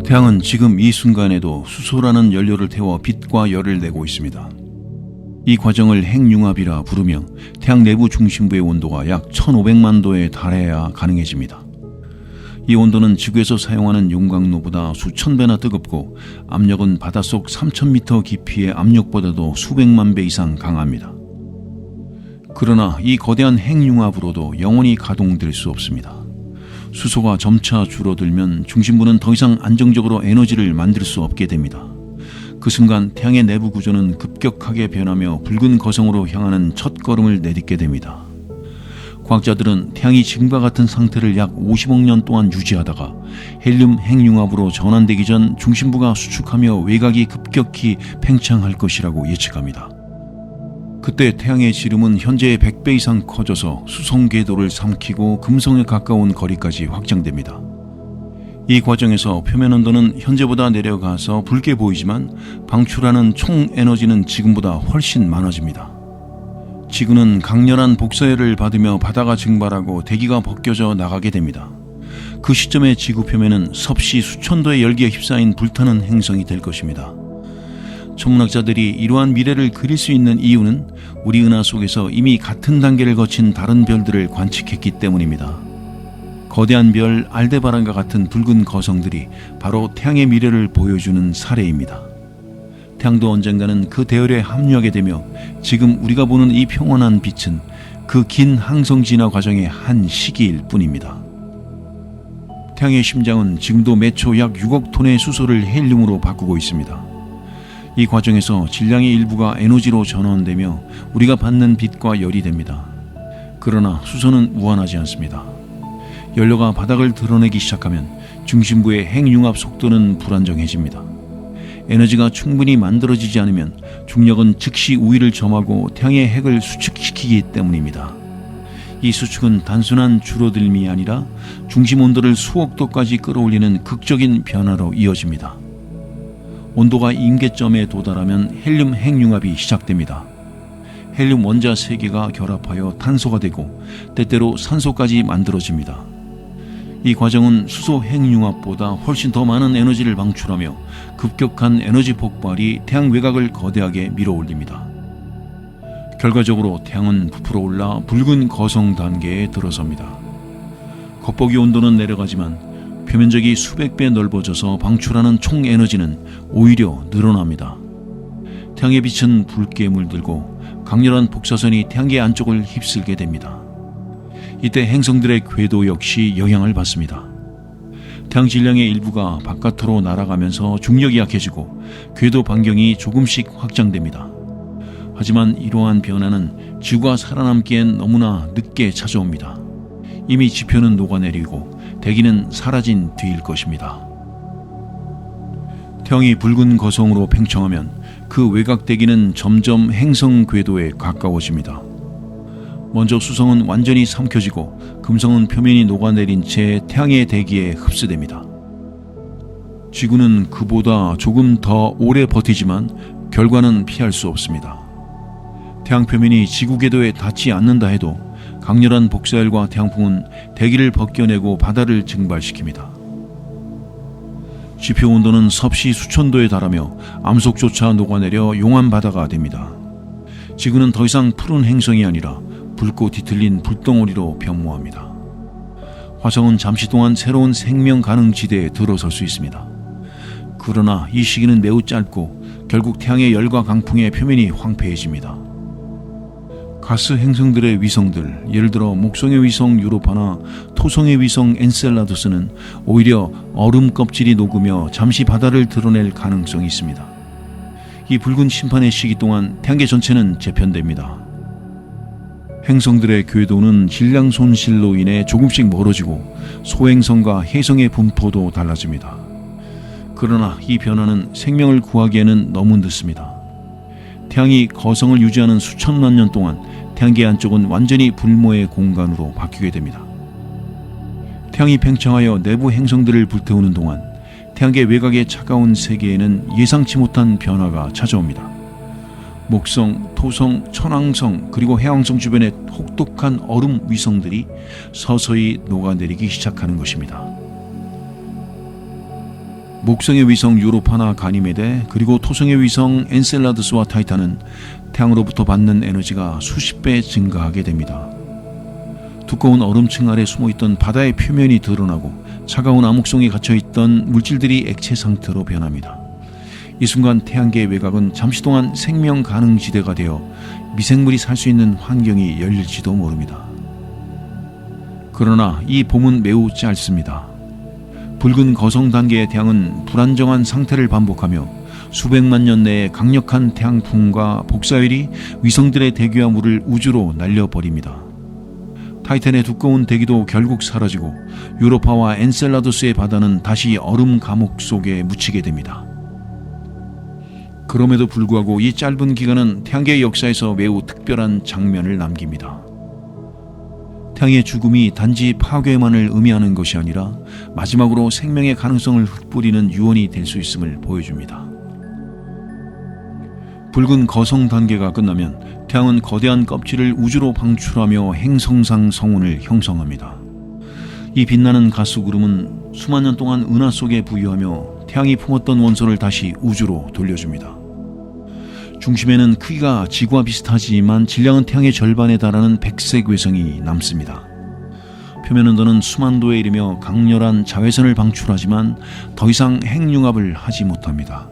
태양은 지금 이 순간에도 수소라는 연료를 태워 빛과 열을 내고 있습니다. 이 과정을 핵융합이라 부르며 태양 내부 중심부의 온도가 약 1500만 도에 달해야 가능해집니다. 이 온도는 지구에서 사용하는 용광로보다 수천 배나 뜨겁고 압력은 바닷속 3000m 깊이의 압력보다도 수백만 배 이상 강합니다. 그러나 이 거대한 핵융합으로도 영원히 가동될 수 없습니다. 수소가 점차 줄어들면 중심부는 더 이상 안정적으로 에너지를 만들 수 없게 됩니다. 그 순간 태양의 내부 구조는 급격하게 변하며 붉은 거성으로 향하는 첫 걸음을 내딛게 됩니다. 과학자들은 태양이 지금과 같은 상태를 약 50억 년 동안 유지하다가 헬륨 핵융합으로 전환되기 전 중심부가 수축하며 외곽이 급격히 팽창할 것이라고 예측합니다. 그때 태양의 지름은 현재의 100배 이상 커져서 수성 궤도를 삼키고 금성에 가까운 거리까지 확장됩니다. 이 과정에서 표면 온도는 현재보다 내려가서 붉게 보이지만 방출하는 총 에너지는 지금보다 훨씬 많아집니다. 지구는 강렬한 복사열을 받으며 바다가 증발하고 대기가 벗겨져 나가게 됩니다. 그 시점에 지구 표면은 섭씨 수천도의 열기에 휩싸인 불타는 행성이 될 것입니다. 천문학자들이 이러한 미래를 그릴 수 있는 이유는 우리 은하 속에서 이미 같은 단계를 거친 다른 별들을 관측했기 때문입니다. 거대한 별 알데바란과 같은 붉은 거성들이 바로 태양의 미래를 보여주는 사례입니다. 태양도 언젠가는 그 대열에 합류하게 되며 지금 우리가 보는 이 평온한 빛은 그 긴 항성 진화 과정의 한 시기일 뿐입니다. 태양의 심장은 지금도 매초 약 6억 톤의 수소를 헬륨으로 바꾸고 있습니다. 이 과정에서 질량의 일부가 에너지로 전환되며 우리가 받는 빛과 열이 됩니다. 그러나 수소는 무한하지 않습니다. 연료가 바닥을 드러내기 시작하면 중심부의 핵융합 속도는 불안정해집니다. 에너지가 충분히 만들어지지 않으면 중력은 즉시 우위를 점하고 태양의 핵을 수축시키기 때문입니다. 이 수축은 단순한 줄어들음이 아니라 중심 온도를 수억 도까지 끌어올리는 극적인 변화로 이어집니다. 온도가 임계점에 도달하면 헬륨 핵융합이 시작됩니다. 헬륨 원자 3개가 결합하여 탄소가 되고 때때로 산소까지 만들어집니다. 이 과정은 수소 핵융합보다 훨씬 더 많은 에너지를 방출하며 급격한 에너지 폭발이 태양 외곽을 거대하게 밀어올립니다. 결과적으로 태양은 부풀어 올라 붉은 거성 단계에 들어섭니다. 겉보기 온도는 내려가지만 표면적이 수백 배 넓어져서 방출하는 총 에너지는 오히려 늘어납니다. 태양의 빛은 붉게 물들고 강렬한 복사선이 태양계 안쪽을 휩쓸게 됩니다. 이때 행성들의 궤도 역시 영향을 받습니다. 태양 질량의 일부가 바깥으로 날아가면서 중력이 약해지고 궤도 반경이 조금씩 확장됩니다. 하지만 이러한 변화는 지구가 살아남기엔 너무나 늦게 찾아옵니다. 이미 지표는 녹아내리고 대기는 사라진 뒤일 것입니다. 태양이 붉은 거성으로 팽창하면 그 외곽 대기는 점점 행성 궤도에 가까워집니다. 먼저 수성은 완전히 삼켜지고 금성은 표면이 녹아내린 채 태양의 대기에 흡수됩니다. 지구는 그보다 조금 더 오래 버티지만 결과는 피할 수 없습니다. 태양 표면이 지구 궤도에 닿지 않는다 해도 강렬한 복사열과 태양풍은 대기를 벗겨내고 바다를 증발시킵니다. 지표 온도는 섭씨 수천도에 달하며 암석조차 녹아내려 용암 바다가 됩니다. 지구는 더 이상 푸른 행성이 아니라 붉고 뒤틀린 불덩어리로 변모합니다. 화성은 잠시 동안 새로운 생명 가능 지대에 들어설 수 있습니다. 그러나 이 시기는 매우 짧고 결국 태양의 열과 강풍의 표면이 황폐해집니다. 가스 행성들의 위성들, 예를 들어 목성의 위성 유로파나 토성의 위성 엔셀라두스는 오히려 얼음 껍질이 녹으며 잠시 바다를 드러낼 가능성이 있습니다. 이 붉은 심판의 시기 동안 태양계 전체는 재편됩니다. 행성들의 궤도는 질량 손실로 인해 조금씩 멀어지고 소행성과 혜성의 분포도 달라집니다. 그러나 이 변화는 생명을 구하기에는 너무 늦습니다. 태양이 거성을 유지하는 수천만 년 동안 태양계 안쪽은 완전히 불모의 공간으로 바뀌게 됩니다. 태양이 팽창하여 내부 행성들을 불태우는 동안 태양계 외곽의 차가운 세계에는 예상치 못한 변화가 찾아옵니다. 목성, 토성, 천왕성 그리고 해왕성 주변의 혹독한 얼음 위성들이 서서히 녹아내리기 시작하는 것입니다. 목성의 위성 유로파나 가니메데 그리고 토성의 위성 엔셀라두스와 타이탄은 태양으로부터 받는 에너지가 수십 배 증가하게 됩니다. 두꺼운 얼음층 아래 숨어있던 바다의 표면이 드러나고 차가운 암흑성에 갇혀있던 물질들이 액체 상태로 변합니다. 이 순간 태양계의 외곽은 잠시 동안 생명 가능 지대가 되어 미생물이 살 수 있는 환경이 열릴지도 모릅니다. 그러나 이 봄은 매우 짧습니다. 붉은 거성 단계의 태양은 불안정한 상태를 반복하며 수백만 년 내에 강력한 태양풍과 복사율이 위성들의 대기와 물을 우주로 날려버립니다. 타이탄의 두꺼운 대기도 결국 사라지고 유로파와 엔셀라두스의 바다는 다시 얼음 감옥 속에 묻히게 됩니다. 그럼에도 불구하고 이 짧은 기간은 태양계의 역사에서 매우 특별한 장면을 남깁니다. 태양의 죽음이 단지 파괴만을 의미하는 것이 아니라 마지막으로 생명의 가능성을 흩뿌리는 유언이 될 수 있음을 보여줍니다. 붉은 거성 단계가 끝나면 태양은 거대한 껍질을 우주로 방출하며 행성상 성운을 형성합니다. 이 빛나는 가스 구름은 수만 년 동안 은하 속에 부유하며 태양이 품었던 원소를 다시 우주로 돌려줍니다. 중심에는 크기가 지구와 비슷하지만 질량은 태양의 절반에 달하는 백색 외성이 남습니다. 표면 온도는 수만 도에 이르며 강렬한 자외선을 방출하지만 더 이상 핵융합을 하지 못합니다.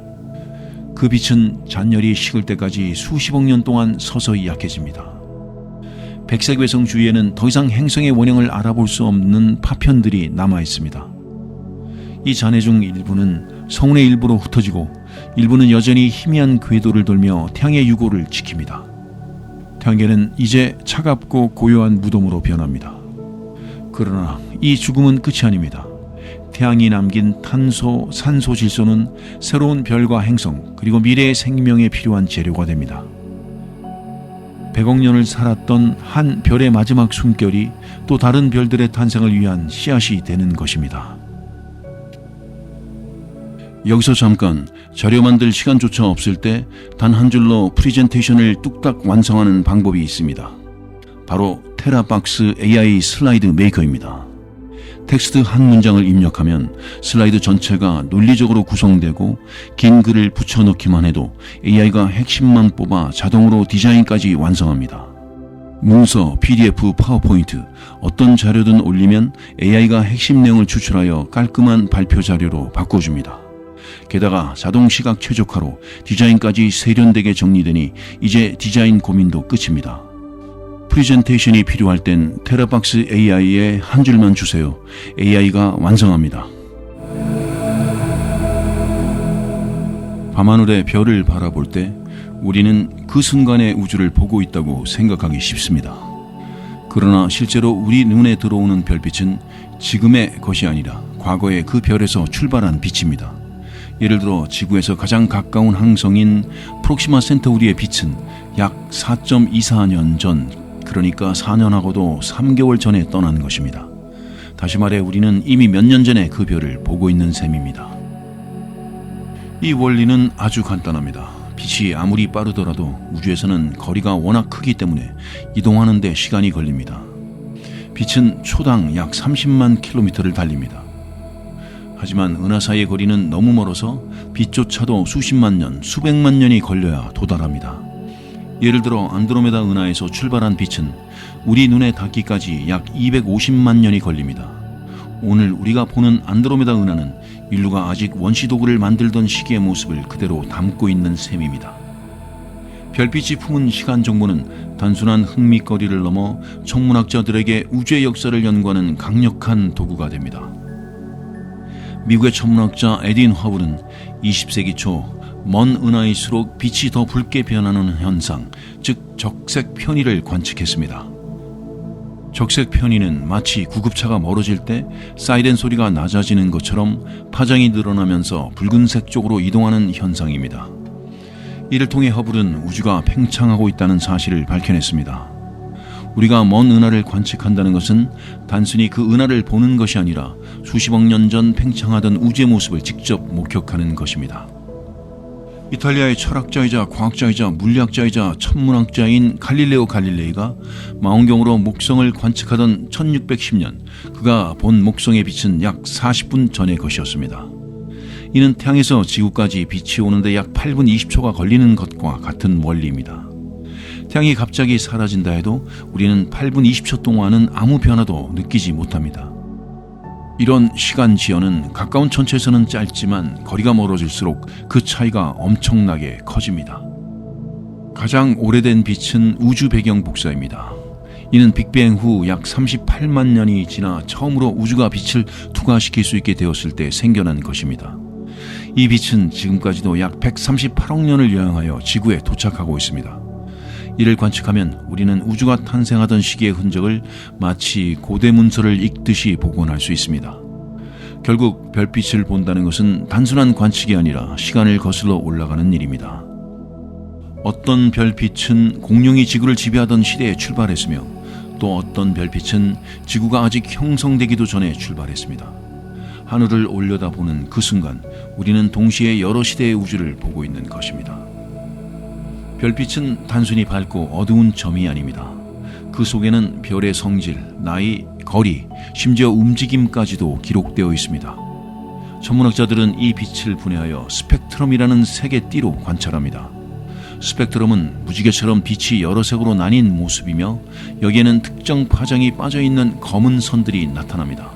그 빛은 잔열이 식을 때까지 수십억 년 동안 서서히 약해집니다. 백색 외성 주위에는 더 이상 행성의 원형을 알아볼 수 없는 파편들이 남아 있습니다. 이 잔해 중 일부는 성운의 일부로 흩어지고 일부는 여전히 희미한 궤도를 돌며 태양의 유고를 지킵니다. 태양계는 이제 차갑고 고요한 무덤으로 변합니다. 그러나 이 죽음은 끝이 아닙니다. 태양이 남긴 탄소, 산소 질소는 새로운 별과 행성 그리고 미래의 생명에 필요한 재료가 됩니다. 100억 년을 살았던 한 별의 마지막 숨결이 또 다른 별들의 탄생을 위한 씨앗이 되는 것입니다. 여기서 잠깐 자료 만들 시간조차 없을 때 단 한 줄로 프리젠테이션을 뚝딱 완성하는 방법이 있습니다. 바로 테라박스 AI 슬라이드 메이커입니다. 텍스트 한 문장을 입력하면 슬라이드 전체가 논리적으로 구성되고 긴 글을 붙여넣기만 해도 AI가 핵심만 뽑아 자동으로 디자인까지 완성합니다. 문서, PDF, 파워포인트 어떤 자료든 올리면 AI가 핵심 내용을 추출하여 깔끔한 발표 자료로 바꿔줍니다. 게다가 자동 시각 최적화로 디자인까지 세련되게 정리되니 이제 디자인 고민도 끝입니다. 프리젠테이션이 필요할 땐 테라박스 AI에 한 줄만 주세요. AI가 완성합니다. 밤하늘의 별을 바라볼 때 우리는 그 순간의 우주를 보고 있다고 생각하기 쉽습니다. 그러나 실제로 우리 눈에 들어오는 별빛은 지금의 것이 아니라 과거의 그 별에서 출발한 빛입니다. 예를 들어 지구에서 가장 가까운 항성인 프록시마 센타우리의 빛은 약 4.24년 전, 그러니까 4년하고도 3개월 전에 떠난 것입니다. 다시 말해 우리는 이미 몇 년 전에 그 별을 보고 있는 셈입니다. 이 원리는 아주 간단합니다. 빛이 아무리 빠르더라도 우주에서는 거리가 워낙 크기 때문에 이동하는 데 시간이 걸립니다. 빛은 초당 약 30만 킬로미터를 달립니다. 하지만 은하 사이의 거리는 너무 멀어서 빛조차도 수십만 년, 수백만 년이 걸려야 도달합니다. 예를 들어 안드로메다 은하에서 출발한 빛은 우리 눈에 닿기까지 약 250만 년이 걸립니다. 오늘 우리가 보는 안드로메다 은하는 인류가 아직 원시 도구를 만들던 시기의 모습을 그대로 담고 있는 셈입니다. 별빛이 품은 시간 정보는 단순한 흥미거리를 넘어 천문학자들에게 우주의 역사를 연구하는 강력한 도구가 됩니다. 미국의 천문학자 에딘 허블은 20세기 초 먼 은하일수록 빛이 더 붉게 변하는 현상, 즉 적색 편의를 관측했습니다. 적색 편의는 마치 구급차가 멀어질 때 사이렌 소리가 낮아지는 것처럼 파장이 늘어나면서 붉은색 쪽으로 이동하는 현상입니다. 이를 통해 허블은 우주가 팽창하고 있다는 사실을 밝혀냈습니다. 우리가 먼 은하를 관측한다는 것은 단순히 그 은하를 보는 것이 아니라 수십억 년 전 팽창하던 우주의 모습을 직접 목격하는 것입니다. 이탈리아의 철학자이자 과학자이자 물리학자이자 천문학자인 갈릴레오 갈릴레이가 망원경으로 목성을 관측하던 1610년, 그가 본 목성의 빛은 약 40분 전의 것이었습니다. 이는 태양에서 지구까지 빛이 오는데 약 8분 20초가 걸리는 것과 같은 원리입니다. 태양이 갑자기 사라진다 해도 우리는 8분 20초 동안은 아무 변화도 느끼지 못합니다. 이런 시간 지연은 가까운 천체에서는 짧지만 거리가 멀어질수록 그 차이가 엄청나게 커집니다. 가장 오래된 빛은 우주 배경 복사입니다. 이는 빅뱅 후 약 38만 년이 지나 처음으로 우주가 빛을 투과시킬 수 있게 되었을 때 생겨난 것입니다. 이 빛은 지금까지도 약 138억 년을 여행하여 지구에 도착하고 있습니다. 이를 관측하면 우리는 우주가 탄생하던 시기의 흔적을 마치 고대 문서를 읽듯이 복원할 수 있습니다. 결국 별빛을 본다는 것은 단순한 관측이 아니라 시간을 거슬러 올라가는 일입니다. 어떤 별빛은 공룡이 지구를 지배하던 시대에 출발했으며 또 어떤 별빛은 지구가 아직 형성되기도 전에 출발했습니다. 하늘을 올려다보는 그 순간 우리는 동시에 여러 시대의 우주를 보고 있는 것입니다. 별빛은 단순히 밝고 어두운 점이 아닙니다. 그 속에는 별의 성질, 나이, 거리, 심지어 움직임까지도 기록되어 있습니다. 천문학자들은 이 빛을 분해하여 스펙트럼이라는 색의 띠로 관찰합니다. 스펙트럼은 무지개처럼 빛이 여러 색으로 나뉜 모습이며 여기에는 특정 파장이 빠져있는 검은 선들이 나타납니다.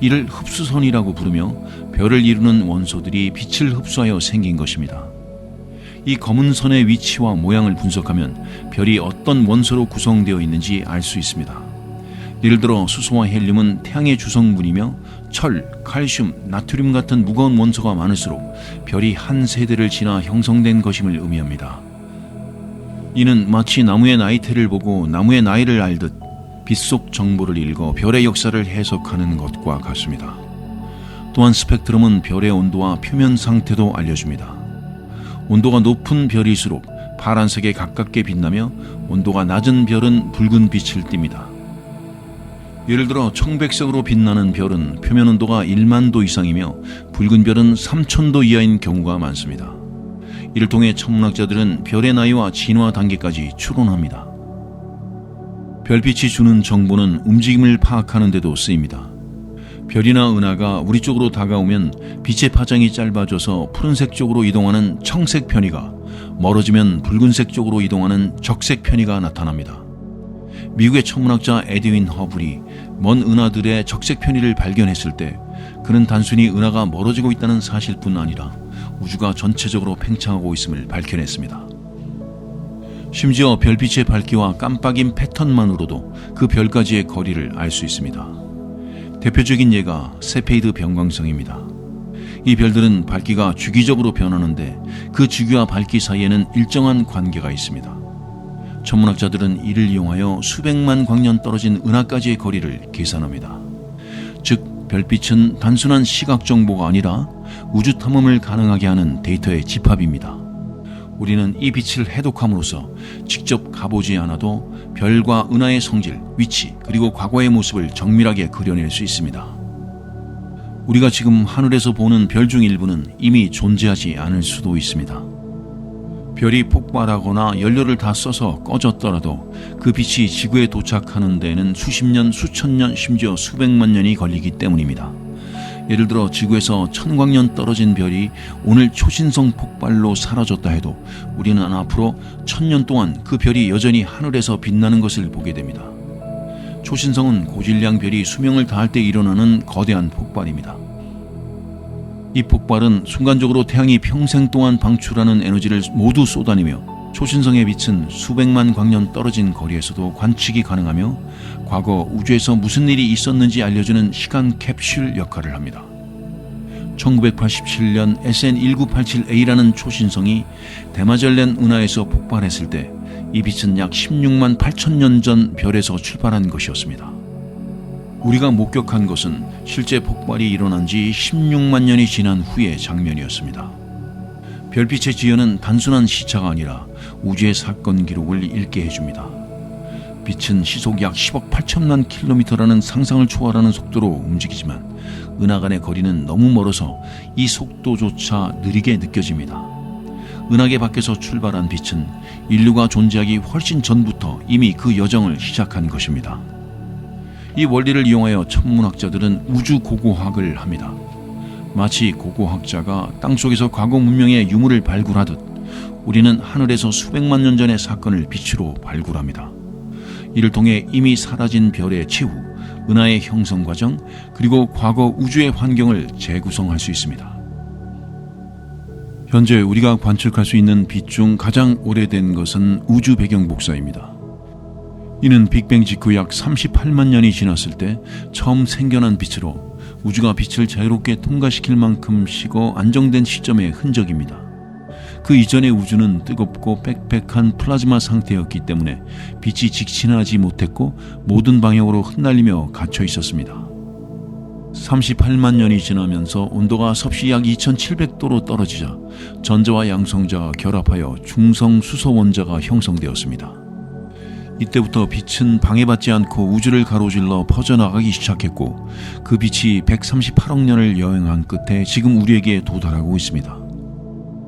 이를 흡수선이라고 부르며 별을 이루는 원소들이 빛을 흡수하여 생긴 것입니다. 이 검은 선의 위치와 모양을 분석하면 별이 어떤 원소로 구성되어 있는지 알 수 있습니다. 예를 들어 수소와 헬륨은 태양의 주성분이며 철, 칼슘, 나트륨 같은 무거운 원소가 많을수록 별이 한 세대를 지나 형성된 것임을 의미합니다. 이는 마치 나무의 나이테를 보고 나무의 나이를 알듯 빛 속 정보를 읽어 별의 역사를 해석하는 것과 같습니다. 또한 스펙트럼은 별의 온도와 표면 상태도 알려줍니다. 온도가 높은 별일수록 파란색에 가깝게 빛나며 온도가 낮은 별은 붉은 빛을 띱니다. 예를 들어 청백색으로 빛나는 별은 표면 온도가 1만 도 이상이며 붉은 별은 3,000도 이하인 경우가 많습니다. 이를 통해 천문학자들은 별의 나이와 진화 단계까지 추론합니다. 별빛이 주는 정보는 움직임을 파악하는 데도 쓰입니다. 별이나 은하가 우리 쪽으로 다가오면 빛의 파장이 짧아져서 푸른색 쪽으로 이동하는 청색 편이가, 멀어지면 붉은색 쪽으로 이동하는 적색 편이가 나타납니다. 미국의 천문학자 에드윈 허블이 먼 은하들의 적색 편이를 발견했을 때 그는 단순히 은하가 멀어지고 있다는 사실뿐 아니라 우주가 전체적으로 팽창하고 있음을 밝혀냈습니다. 심지어 별빛의 밝기와 깜빡임 패턴만으로도 그 별까지의 거리를 알 수 있습니다. 대표적인 예가 세페이드 변광성입니다. 이 별들은 밝기가 주기적으로 변하는데 그 주기와 밝기 사이에는 일정한 관계가 있습니다. 천문학자들은 이를 이용하여 수백만 광년 떨어진 은하까지의 거리를 계산합니다. 즉, 별빛은 단순한 시각 정보가 아니라 우주 탐험을 가능하게 하는 데이터의 집합입니다. 우리는 이 빛을 해독함으로써 직접 가보지 않아도 별과 은하의 성질, 위치, 그리고 과거의 모습을 정밀하게 그려낼 수 있습니다. 우리가 지금 하늘에서 보는 별 중 일부는 이미 존재하지 않을 수도 있습니다. 별이 폭발하거나 연료를 다 써서 꺼졌더라도 그 빛이 지구에 도착하는 데에는 수십 년, 수천 년, 심지어 수백만 년이 걸리기 때문입니다. 예를 들어 지구에서 천광년 떨어진 별이 오늘 초신성 폭발로 사라졌다 해도 우리는 앞으로 1000년 동안 그 별이 여전히 하늘에서 빛나는 것을 보게 됩니다. 초신성은 고질량 별이 수명을 다할 때 일어나는 거대한 폭발입니다. 이 폭발은 순간적으로 태양이 평생 동안 방출하는 에너지를 모두 쏟아내며 초신성의 빛은 수백만 광년 떨어진 거리에서도 관측이 가능하며 과거 우주에서 무슨 일이 있었는지 알려주는 시간 캡슐 역할을 합니다. 1987년 SN1987A라는 초신성이 대마젤렌 은하에서 폭발했을 때 이 빛은 약 16만 8천 년 전 별에서 출발한 것이었습니다. 우리가 목격한 것은 실제 폭발이 일어난 지 16만 년이 지난 후의 장면이었습니다. 별빛의 지연은 단순한 시차가 아니라 우주의 사건 기록을 읽게 해줍니다. 빛은 시속 약 10억 8천만 킬로미터라는 상상을 초월하는 속도로 움직이지만 은하 간의 거리는 너무 멀어서 이 속도조차 느리게 느껴집니다. 은하계 밖에서 출발한 빛은 인류가 존재하기 훨씬 전부터 이미 그 여정을 시작한 것입니다. 이 원리를 이용하여 천문학자들은 우주고고학을 합니다. 마치 고고학자가 땅속에서 과거 문명의 유물을 발굴하듯 우리는 하늘에서 수백만 년 전의 사건을 빛으로 발굴합니다. 이를 통해 이미 사라진 별의 최후, 은하의 형성 과정, 그리고 과거 우주의 환경을 재구성할 수 있습니다. 현재 우리가 관측할 수 있는 빛 중 가장 오래된 것은 우주 배경 복사입니다. 이는 빅뱅 직후 약 38만 년이 지났을 때 처음 생겨난 빛으로 우주가 빛을 자유롭게 통과시킬 만큼 식어 안정된 시점의 흔적입니다. 그 이전의 우주는 뜨겁고 빽빽한 플라즈마 상태였기 때문에 빛이 직진하지 못했고 모든 방향으로 흩날리며 갇혀 있었습니다. 38만 년이 지나면서 온도가 섭씨 약 2700도로 떨어지자 전자와 양성자가 결합하여 중성 수소 원자가 형성되었습니다. 이때부터 빛은 방해받지 않고 우주를 가로질러 퍼져나가기 시작했고 그 빛이 138억 년을 여행한 끝에 지금 우리에게 도달하고 있습니다.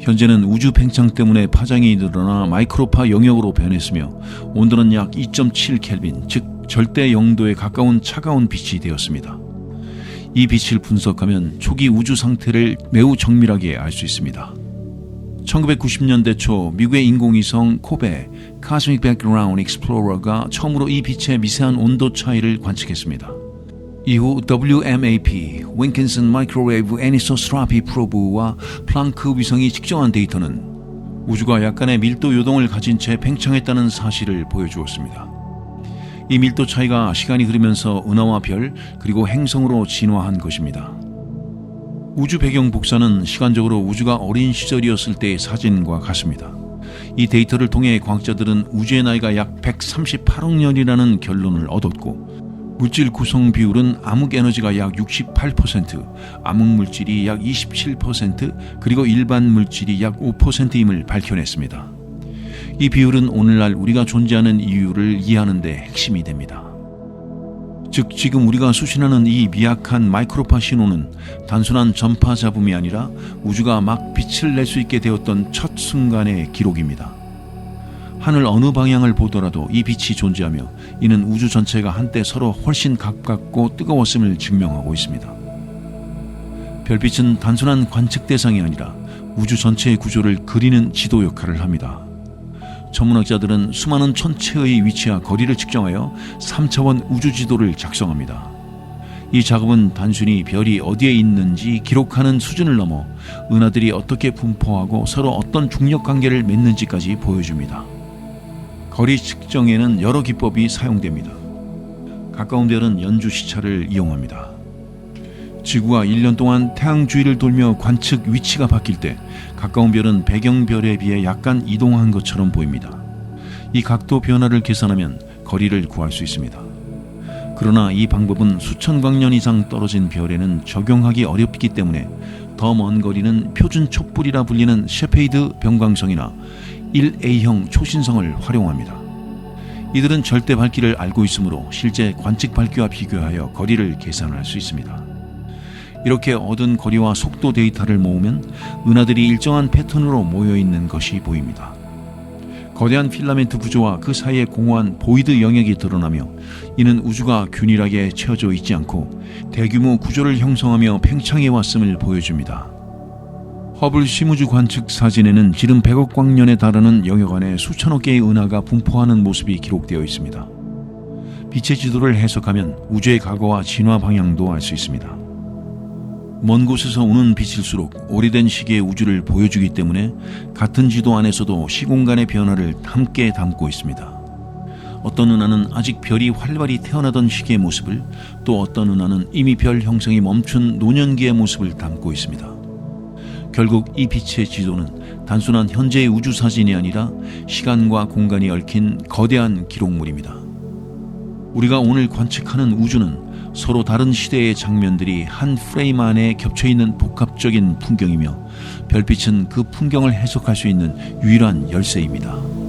현재는 우주 팽창 때문에 파장이 늘어나 마이크로파 영역으로 변했으며 온도는 약 2.7 켈빈, 즉 절대 영도에 가까운 차가운 빛이 되었습니다. 이 빛을 분석하면 초기 우주 상태를 매우 정밀하게 알 수 있습니다. 1990년대 초 미국의 인공위성 코베 Cosmic Background Explorer가 처음으로 이 빛의 미세한 온도 차이를 관측했습니다. 이후 WMAP, Wilkinson Microwave Anisotropy Probe와 플랑크 위성이 측정한 데이터는 우주가 약간의 밀도 요동을 가진 채 팽창했다는 사실을 보여주었습니다. 이 밀도 차이가 시간이 흐르면서 은하와 별 그리고 행성으로 진화한 것입니다. 우주 배경 복사는 시간적으로 우주가 어린 시절이었을 때의 사진과 같습니다. 이 데이터를 통해 과학자들은 우주의 나이가 약 138억 년이라는 결론을 얻었고 물질 구성 비율은 암흑 에너지가 약 68%, 암흑 물질이 약 27%, 그리고 일반 물질이 약 5%임을 밝혀냈습니다. 이 비율은 오늘날 우리가 존재하는 이유를 이해하는 데 핵심이 됩니다. 즉 지금 우리가 수신하는 이 미약한 마이크로파 신호는 단순한 전파 잡음이 아니라 우주가 막 빛을 낼 수 있게 되었던 첫 순간의 기록입니다. 하늘 어느 방향을 보더라도 이 빛이 존재하며 이는 우주 전체가 한때 서로 훨씬 가깝고 뜨거웠음을 증명하고 있습니다. 별빛은 단순한 관측 대상이 아니라 우주 전체의 구조를 그리는 지도 역할을 합니다. 천문학자들은 수많은 천체의 위치와 거리를 측정하여 3차원 우주 지도를 작성합니다. 이 작업은 단순히 별이 어디에 있는지 기록하는 수준을 넘어 은하들이 어떻게 분포하고 서로 어떤 중력 관계를 맺는지까지 보여줍니다. 거리 측정에는 여러 기법이 사용됩니다. 가까운 별은 연주 시차를 이용합니다. 지구가 1년 동안 태양 주위를 돌며 관측 위치가 바뀔 때 가까운 별은 배경별에 비해 약간 이동한 것처럼 보입니다. 이 각도 변화를 계산하면 거리를 구할 수 있습니다. 그러나 이 방법은 수천 광년 이상 떨어진 별에는 적용하기 어렵기 때문에 더 먼 거리는 표준 촛불이라 불리는 셰페이드 병광성이나 1A형 초신성을 활용합니다. 이들은 절대 밝기를 알고 있으므로 실제 관측 밝기와 비교하여 거리를 계산할 수 있습니다. 이렇게 얻은 거리와 속도 데이터를 모으면 은하들이 일정한 패턴으로 모여있는 것이 보입니다. 거대한 필라멘트 구조와 그 사이에 공허한 보이드 영역이 드러나며 이는 우주가 균일하게 채워져 있지 않고 대규모 구조를 형성하며 팽창해 왔음을 보여줍니다. 허블 심우주 관측 사진에는 지름 100억 광년에 달하는 영역 안에 수천억 개의 은하가 분포하는 모습이 기록되어 있습니다. 빛의 지도를 해석하면 우주의 과거와 진화 방향도 알 수 있습니다. 먼 곳에서 오는 빛일수록 오래된 시기의 우주를 보여주기 때문에 같은 지도 안에서도 시공간의 변화를 함께 담고 있습니다. 어떤 은하는 아직 별이 활발히 태어나던 시기의 모습을, 또 어떤 은하는 이미 별 형성이 멈춘 노년기의 모습을 담고 있습니다. 결국 이 빛의 지도는 단순한 현재의 우주 사진이 아니라 시간과 공간이 얽힌 거대한 기록물입니다. 우리가 오늘 관측하는 우주는 서로 다른 시대의 장면들이 한 프레임 안에 겹쳐있는 복합적인 풍경이며 별빛은 그 풍경을 해석할 수 있는 유일한 열쇠입니다.